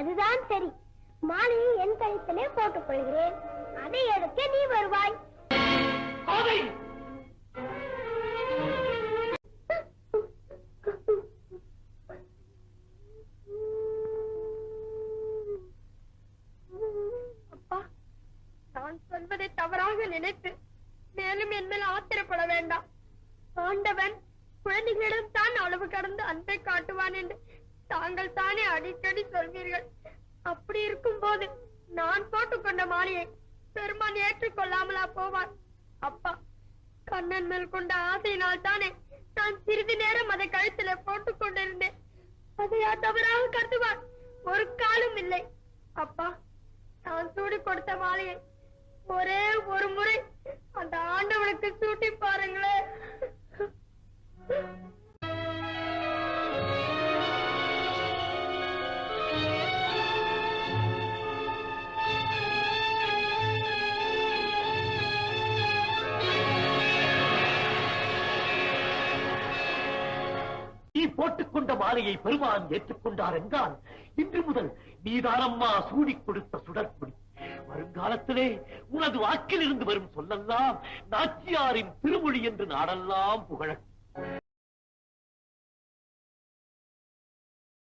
அதுதான் சரி. மாலையை என் கழுத்திலே போட்டுக் கொள்கிறேன். அதை எடுக்க நீ வருவாய். அப்பா, நான் சொல்வதை தவறாக நினைத்து மேலும் என் மேல் ஆத்திரப்பட வேண்டாம். ஆண்டவன் குழந்தைகளிடம் தான் அளவு கடந்து அன்பை காட்டுவான் என்று தாங்கள் தானே அடிக்கடி சொல்வீர்கள். அப்படி இருக்கும் போது நான் போட்டுக்கொண்ட மாலையை பெருமான் ஏற்றுக்கொள்ளாமலா போவார்? அப்பா, கண்ணன் மேல் கொண்ட ஆசையினால் தானே நான் சிறிது நேரம் அதை கழுத்துல போட்டுக் கொண்டிருந்தேன். அதையா தவறாக கருதுவார்? ஒரு காலம் இல்லை. அப்பா, நான் சூடி கொடுத்த மாலையை ஒரே ஒரு முறை அந்த ஆண்டவனுக்கு சூட்டி பாருங்களேன். நீ போட்டுக்கொண்ட மாலையை பெருமான் ஏற்றுக்கொண்டார் என்றால் இன்று முதல் நீதானம்மா சூடிக் கொடுத்த சுடற்குடி. வருங்காலத்திலே உனது வாக்கில் இருந்து வரும் சொல்லெல்லாம் நாச்சியாரின் திருமொழி என்று நாடெல்லாம் புகழட்டும்.